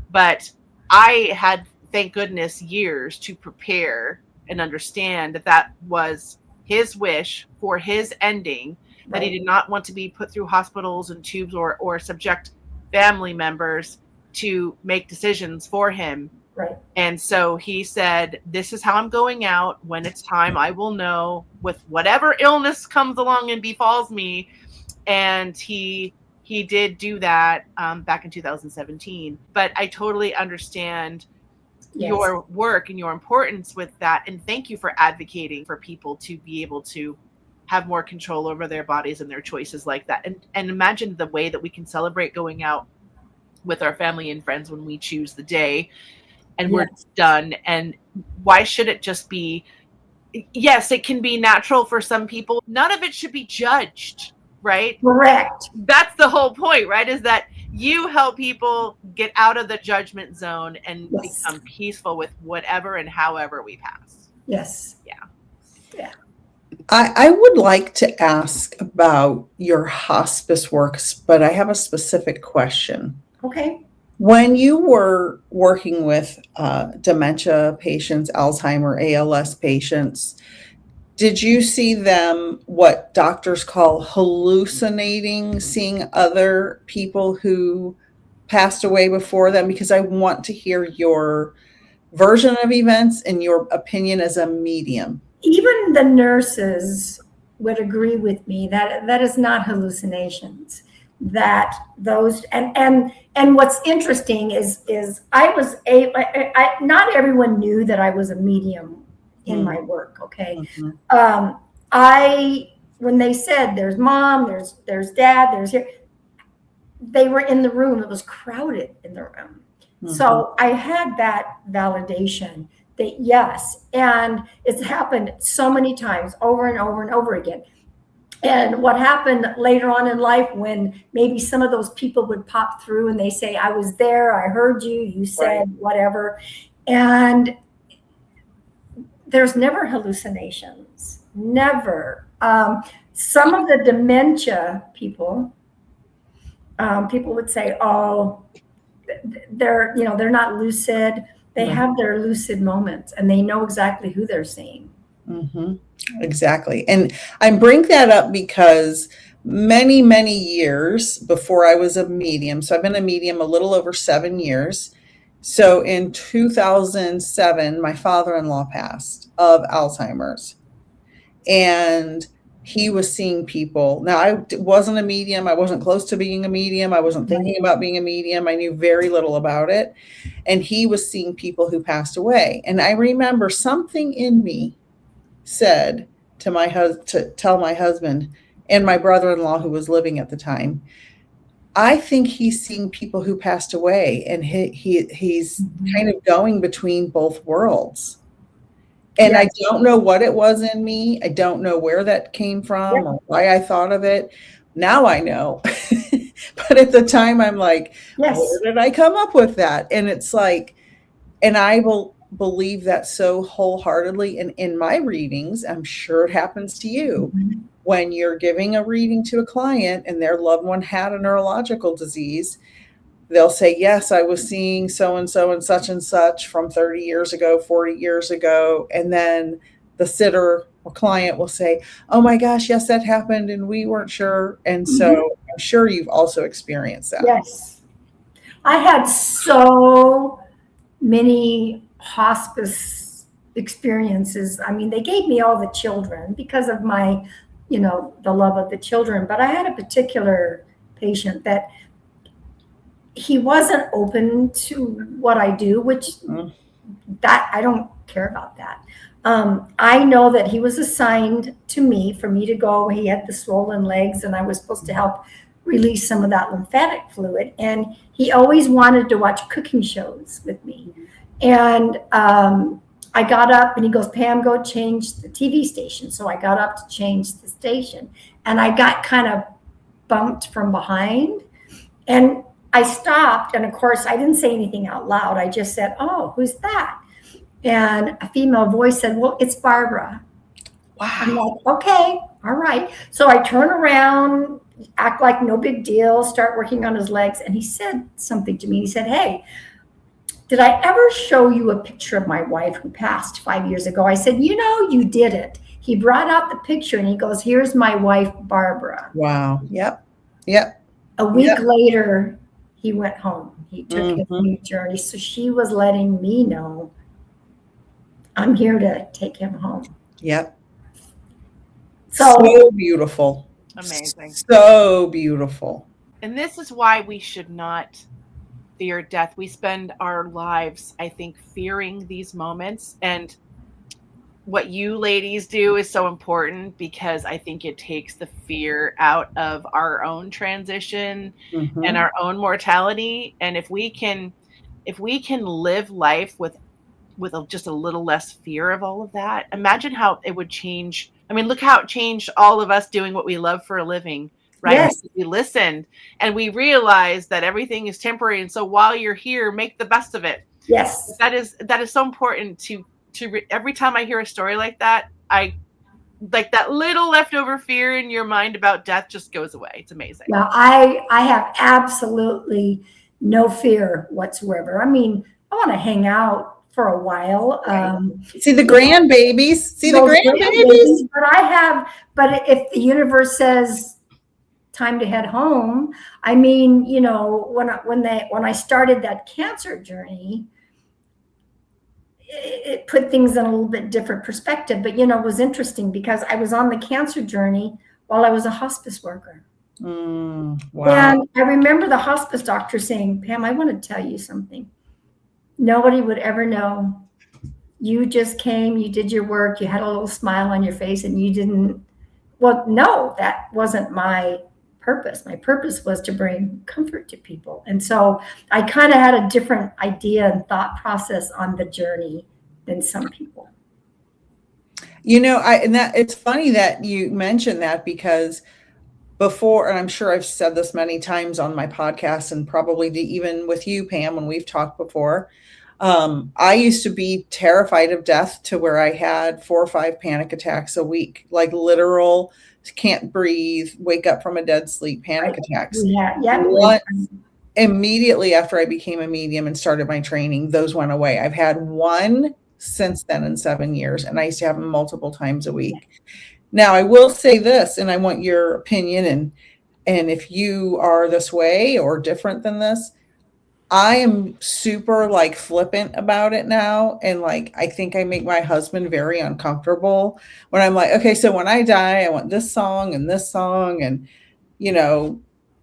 But I had, thank goodness, years to prepare and understand that that was his wish for his ending, that he did not want to be put through hospitals and tubes or subject family members to make decisions for him. Right. And so he said, this is how I'm going out. When it's time, I will know, with whatever illness comes along and befalls me. And he did do that back in 2017. But I totally understand your work and your importance with that. And thank you for advocating for people to be able to have more control over their bodies and their choices like that. And imagine the way that we can celebrate going out with our family and friends when we choose the day and we're done. And why should it just be, yes, it can be natural for some people. None of it should be judged, right? Correct. That's the whole point, right? Is that you help people get out of the judgment zone and become peaceful with whatever and however we pass. Yes. Yeah. I would like to ask about your hospice works, but I have a specific question. Okay. When you were working with dementia patients, Alzheimer, ALS patients, did you see them, what doctors call hallucinating, seeing other people who passed away before them? Because I want to hear your version of events and your opinion as a medium. Even the nurses would agree with me that that is not hallucinations. That those and what's interesting is I was not everyone knew that I was a medium in my work. Okay. When they said there's mom, there's dad, there's here, they were in the room. It was crowded in the room. So I had that validation that yes, and it's happened so many times over and over and over again. And what happened later on in life when maybe some of those people would pop through and they say, I was there, I heard you, you said whatever. And there's never hallucinations, never. Some of the dementia people would say, oh, they're not lucid. They have their lucid moments and they know exactly who they're seeing. Exactly. And I bring that up because many, many years before I was a medium, so I've been a medium a little over 7 years. So in 2007, my father-in-law passed of Alzheimer's, and he was seeing people. Now, I wasn't a medium. I wasn't close to being a medium. I wasn't thinking about being a medium. I knew very little about it. And he was seeing people who passed away. And I remember something in me said to to tell my husband and my brother-in-law who was living at the time, I think he's seeing people who passed away, and he's kind of going between both worlds. And I don't know what it was in me. I don't know where that came from or why I thought of it. Now I know. But at the time I'm like, where did I come up with that? And it's like, and I will believe that so wholeheartedly. And in my readings, I'm sure it happens to you. When you're giving a reading to a client and their loved one had a neurological disease, they'll say, yes, I was seeing so-and-so and such from 30 years ago, 40 years ago. And then the sitter or client will say, oh my gosh, yes, that happened. And we weren't sure. And so I'm sure you've also experienced that. Yes. I had so many hospice experiences. I mean, they gave me all the children because of my, the love of the children. But I had a particular patient that he wasn't open to what I do, which that I don't care about that. I know that he was assigned to me for me to go. He had the swollen legs, and I was supposed to help release some of that lymphatic fluid. And he always wanted to watch cooking shows with me. And I got up and he goes, Pam, go change the TV station. So I got up to change the station, and I got kind of bumped from behind. And I stopped. And of course, I didn't say anything out loud. I just said, oh, who's that? And a female voice said, well, it's Barbara. Wow. I'm like, okay, all right. So I turn around, act like no big deal, start working on his legs. And he said something to me. He said, hey, did I ever show you a picture of my wife who passed 5 years ago? I said, you didn't. He brought out the picture and he goes, here's my wife, Barbara. Wow. Yep. A week later, he went home. He took his new journey. So she was letting me know, I'm here to take him home. Yep. So beautiful. Amazing. So beautiful. And this is why we should not fear death. We spend our lives, I think, fearing these moments. And what you ladies do is so important, because I think it takes the fear out of our own transition and our own mortality. And if we can live life with just a little less fear of all of that, imagine how it would change. I mean, look how it changed all of us doing what we love for a living, right? Yes. We listened and we realized that everything is temporary. And so while you're here, make the best of it. Yes. That is so important to every time I hear a story like that, I like that little leftover fear in your mind about death just goes away. It's amazing. Now, I have absolutely no fear whatsoever. I mean, I want to hang out for a while. See the grandbabies. But if the universe says time to head home, I mean, when I started that cancer journey, it put things in a little bit different perspective. But, it was interesting because I was on the cancer journey while I was a hospice worker. Wow. And I remember the hospice doctor saying, Pam, I want to tell you something. Nobody would ever know. You just came, you did your work, you had a little smile on your face, and you didn't. Well, no, that wasn't my purpose. My purpose was to bring comfort to people. And so I kind of had a different idea and thought process on the journey than some people. It's funny that you mentioned that, because before, and I'm sure I've said this many times on my podcast and probably even with you, Pam, when we've talked before, I used to be terrified of death to where I had 4 or 5 panic attacks a week, like literal can't breathe, wake up from a dead sleep panic attacks. Yeah. Immediately after I became a medium and started my training, those went away. I've had one since then in 7 years, and I used to have them multiple times a week. Now, I will say this, and I want your opinion, and if you are this way or different than this, I am super flippant about it now. And I think I make my husband very uncomfortable when I'm like, okay, so when I die, I want this song. And,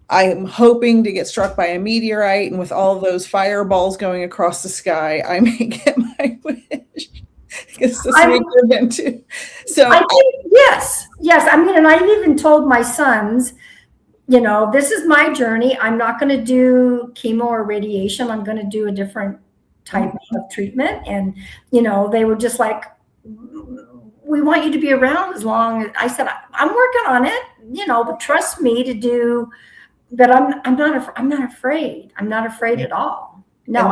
I'm hoping to get struck by a meteorite. And with all those fireballs going across the sky, I may get my wish. Because this week we've been to. So I think, yes. I mean, and I've even told my sons, this is my journey. I'm not going to do chemo or radiation. I'm going to do a different type of treatment. And, they were just like, we want you to be around as long as. I said, I'm working on it, but trust me to do. But I'm not afraid. I'm not afraid at all. No,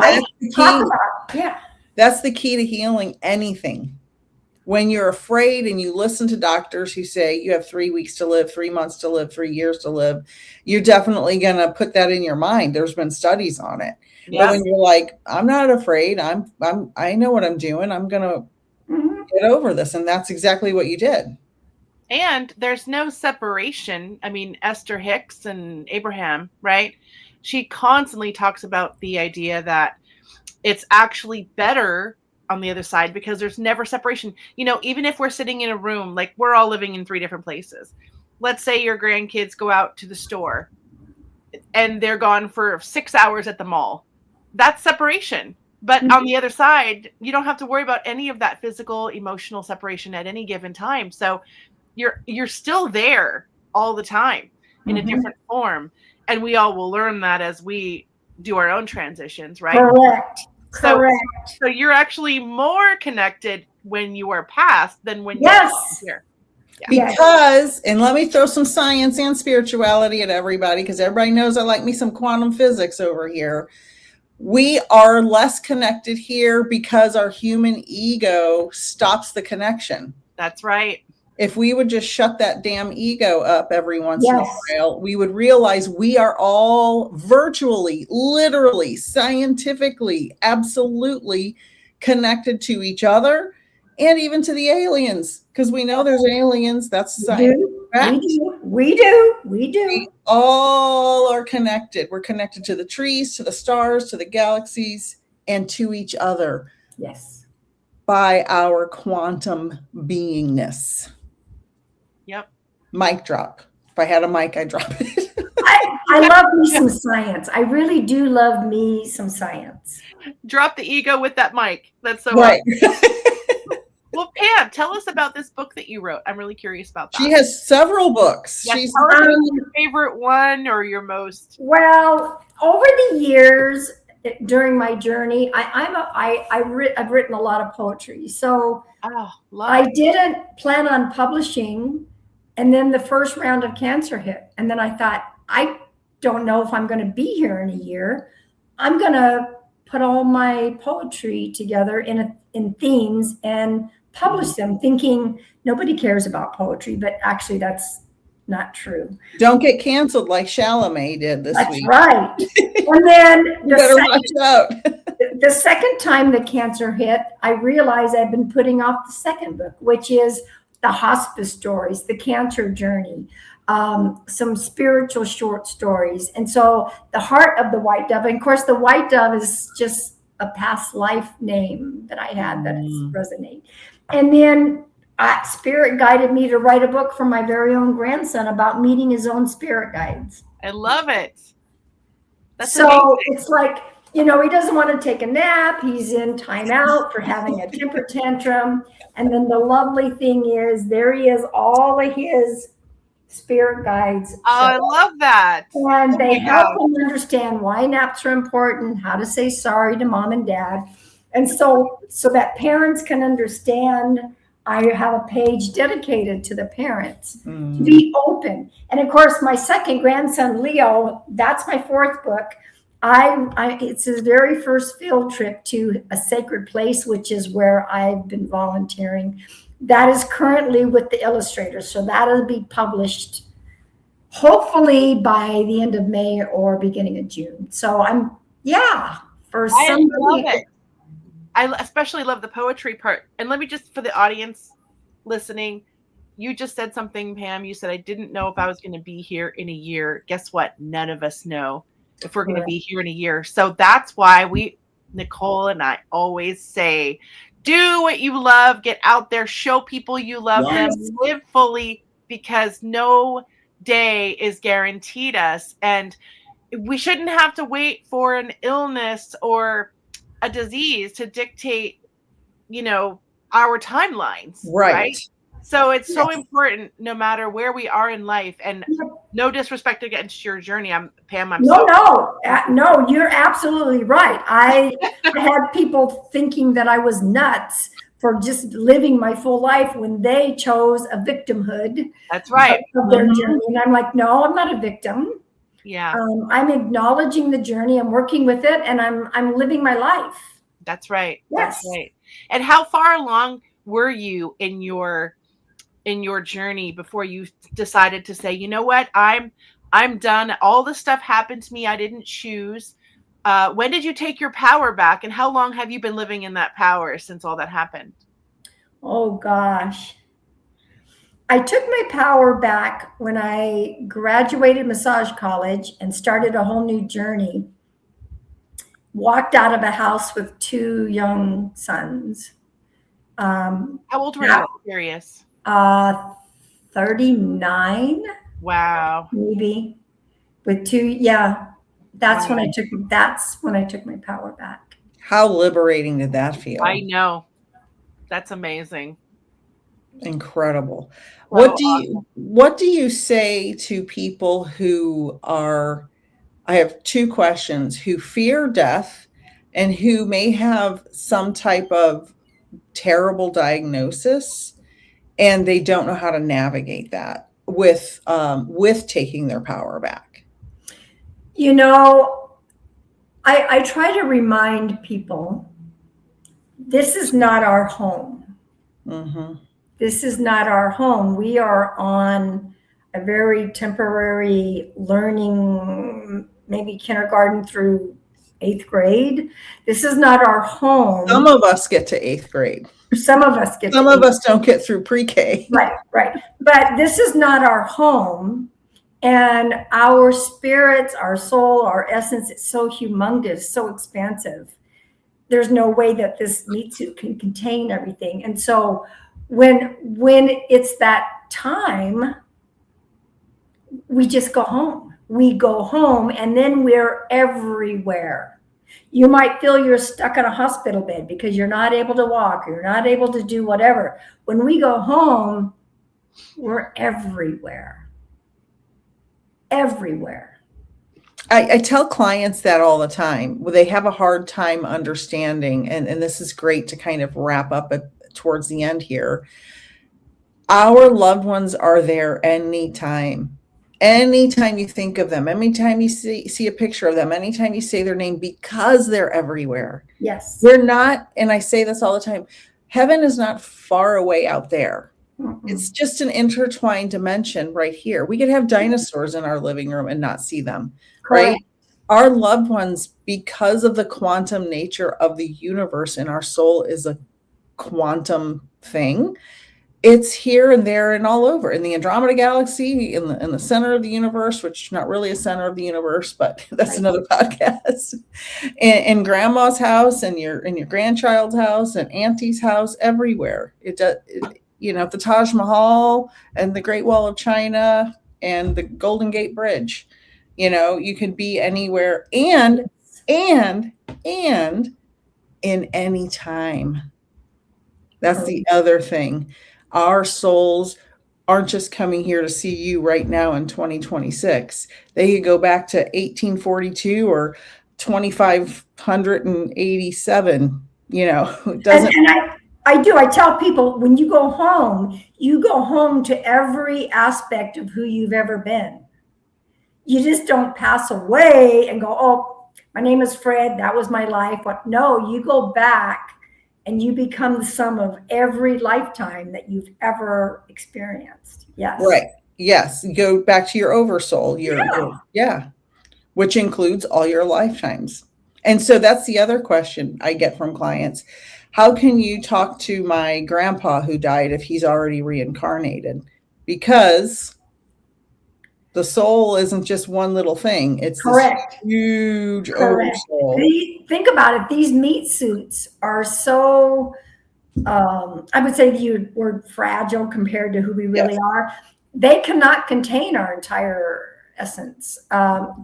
that's the key to healing anything. When you're afraid and you listen to doctors who say you have 3 weeks to live, 3 months to live, 3 years to live, you're definitely going to put that in your mind. There's been studies on it. Yes. But when you're like, I'm not afraid, I know what I'm doing. I'm going to get over this. And that's exactly what you did. And there's no separation. I mean, Esther Hicks and Abraham, right? She constantly talks about the idea that it's actually better on the other side because there's never separation. Even if we're sitting in a room, we're all living in 3 different places. Let's say your grandkids go out to the store. and they're gone for 6 hours at the mall. That's separation. But on the other side, you don't have to worry about any of that physical, emotional separation at any given time. So you're still there all the time in a different form. And we all will learn that as we do our own transitions, right? Correct. So you're actually more connected when you are past than when Yes. you're here. Yes. Because, and let me throw some science and spirituality at everybody, because everybody knows I like me some quantum physics over here. We are less connected here because our human ego stops the connection. That's right. If we would just shut that damn ego up every once in a Yes. while, we would realize we are all virtually, literally, scientifically, absolutely connected to each other and even to the aliens, because we know there's aliens. That's science. We do. We all are connected. We're connected to the trees, to the stars, to the galaxies, and to each other. Yes. By our quantum beingness. Yep. Mic drop. If I had a mic, I'd drop it. I love me some science. I really do love me some science. Drop the ego with that mic. That's so right. Well, Pam, tell us about this book that you wrote. I'm really curious about that. She has several books. Yes, tell us your favorite one or your most. Well, over the years during my journey, I've written a lot of poetry. So I didn't plan on publishing, and then the first round of cancer hit, and then I thought, I don't know if I'm going to be here in a year. I'm going to put all my poetry together in themes and publish them, thinking nobody cares about poetry, but actually that's not true. Don't get canceled like Chalamet did this week. That's right. And then the second time the cancer hit, I realized I've been putting off the second book, which is the hospice stories, the cancer journey, some spiritual short stories. And so the heart of the white dove, and of course the white dove is just a past life name that I had that resonate. And then Spirit guided me to write a book for my very own grandson about meeting his own spirit guides. I love it. That's so amazing. It's like, he doesn't want to take a nap. He's in timeout for having a temper tantrum. And then the lovely thing is there he is, all of his spirit guides. I love that. And they help him understand why naps are important, how to say sorry to mom and dad. And so that parents can understand, I have a page dedicated to the parents to be open. And of course, my second grandson, Leo, that's my fourth book. It's his very first field trip to a sacred place, which is where I've been volunteering. That is currently with the illustrators. So that'll be published hopefully by the end of May or beginning of June. So I love it. I especially love the poetry part. And let me just, for the audience listening, you just said something, Pam. You said, I didn't know if I was going to be here in a year. Guess what? None of us know if we're going to be here in a year. So that's why Nicole and I always say, do what you love, get out there, show people you love them, live fully, because no day is guaranteed us. And we shouldn't have to wait for an illness or a disease to dictate, our timelines. Right? So it's so important no matter where we are in life, and no disrespect against your journey. Pam, No, you're absolutely right. I had people thinking that I was nuts for just living my full life when they chose a victimhood. That's right. Of their journey. And I'm like, no, I'm not a victim. Yeah. I'm acknowledging the journey. I'm working with it, and I'm living my life. That's right. Yes. That's right. And how far along were you in your journey before you decided to say, you know what, I'm done. All this stuff happened to me. I didn't choose. When did you take your power back, and how long have you been living in that power since all that happened? Oh gosh. I took my power back when I graduated massage college and started a whole new journey. Walked out of a house with 2 young sons. How old were you? I'm curious. 39. Wow. Maybe. with 2, yeah. That's Wow. when I took my power back. How liberating did that feel? I know. That's amazing. Incredible. So What do you say to people who are, I have two questions, who fear death and who may have some type of terrible diagnosis and they don't know how to navigate that with taking their power back? You know, I try to remind people, this is not our home. Mm-hmm. This is not our home. We are on a very temporary learning, maybe kindergarten through 8th grade. This is not our home. Some of us get to 8th grade. Some of us get Some to of 8th us don't get through pre-K. Right. But this is not our home. And our spirits, our soul, our essence, it's so humongous, so expansive. There's no way that this meat suit can contain everything. And so when it's that time, we just go home. We go home and then we're everywhere. You might feel you're stuck in a hospital bed because you're not able to walk, or you're not able to do whatever. When we go home, we're everywhere. Everywhere. I tell clients that all the time. They have a hard time understanding, and this is great to kind of wrap up towards the end here. Our loved ones are there anytime. Anytime you think of them, anytime you see a picture of them, anytime you say their name, because they're everywhere. Yes. We're not, and I say this all the time, heaven is not far away out there. It's just an intertwined dimension right here. We could have dinosaurs in our living room and not see them, Correct. right? Our loved ones, because of the quantum nature of the universe, and our soul is a quantum thing, it's here and there and all over in the Andromeda galaxy, in the center of the universe, which is not really a center of the universe, but that's another podcast. In grandma's house, and your grandchild's house, and auntie's house, everywhere. It does. The Taj Mahal and the Great Wall of China and the Golden Gate Bridge. You can be anywhere and in any time. That's the other thing. Our souls aren't just coming here to see you right now in 2026. They could go back to 1842 or 2587. It doesn't. And I do. I tell people, when you go home to every aspect of who you've ever been. You just don't pass away and go, oh, my name is Fred. That was my life. But no, you go back and you become the sum of every lifetime that you've ever experienced. Yes. Right. Yes. You go back to your oversoul. Which includes all your lifetimes. And so that's the other question I get from clients. How can you talk to my grandpa who died if he's already reincarnated? Because the soul isn't just one little thing. It's correct. This huge Correct. oversoul. Think about it. These meat suits are so, I would say the word fragile compared to who we really are. They cannot contain our entire essence.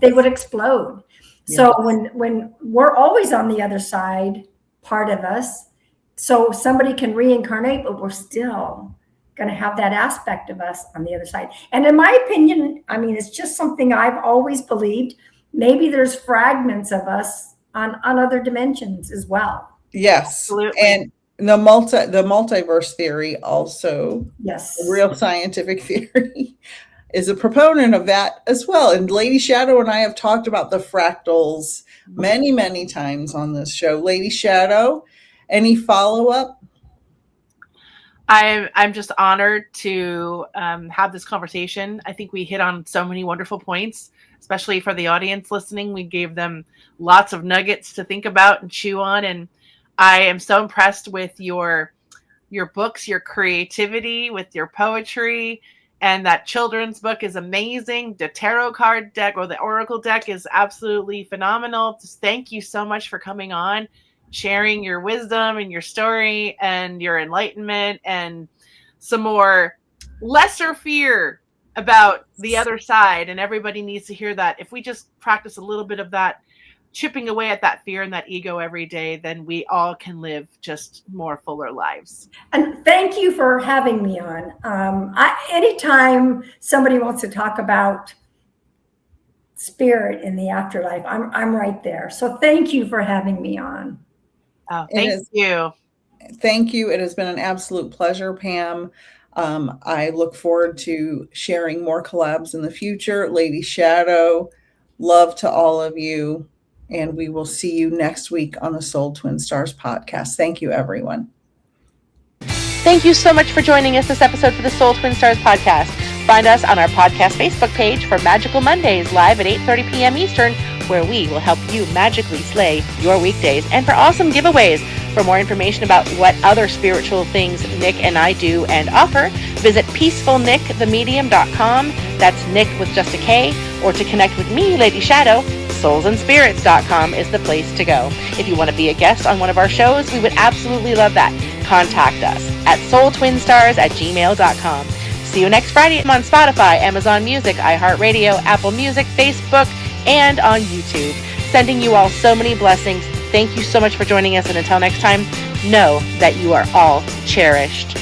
They would explode. Yes. So when we're always on the other side, part of us, so somebody can reincarnate, but we're still going to have that aspect of us on the other side. And in my opinion, I mean, it's just something I've always believed. Maybe there's fragments of us on other dimensions as well. Yes. Absolutely. And the multiverse theory also, yes, a real scientific theory, is a proponent of that as well. And Lady Shadowe and I have talked about the fractals many, many times on this show. Lady Shadowe, any follow-up? I'm just honored to have this conversation. I think we hit on so many wonderful points, especially for the audience listening. We gave them lots of nuggets to think about and chew on. And I am so impressed with your books, your creativity, with your poetry. And that children's book is amazing. The tarot card deck or the oracle deck is absolutely phenomenal. Just thank you so much for coming on, sharing your wisdom and your story and your enlightenment and some more lesser fear about the other side, and everybody needs to hear that. If we just practice a little bit of that, chipping away at that fear and that ego every day, then we all can live just more fuller lives. And thank you for having me on. Anytime somebody wants to talk about spirit in the afterlife, I'm right there. So thank you for having me on. Oh, thank you. Thank you. It has been an absolute pleasure, Pam. I look forward to sharing more collabs in the future. Lady Shadowe, love to all of you. And we will see you next week on the Soul Twin Stars podcast. Thank you, everyone. Thank you so much for joining us this episode for the Soul Twin Stars podcast. Find us on our podcast Facebook page for Magical Mondays live at 8:30 p.m. Eastern, where we will help you magically slay your weekdays, and for awesome giveaways. For more information about what other spiritual things Nik and I do and offer, visit peacefulnikthemedium.com. That's Nik with just a K. Or to connect with me, Lady Shadowe, soulsandspirits.com is the place to go. If you want to be a guest on one of our shows, we would absolutely love that. Contact us at soultwinstars@gmail.com. See you next Friday on Spotify, Amazon Music, iHeartRadio, Apple Music, Facebook, and on YouTube. Sending you all so many blessings. Thank you so much for joining us, and until next time, know that you are all cherished.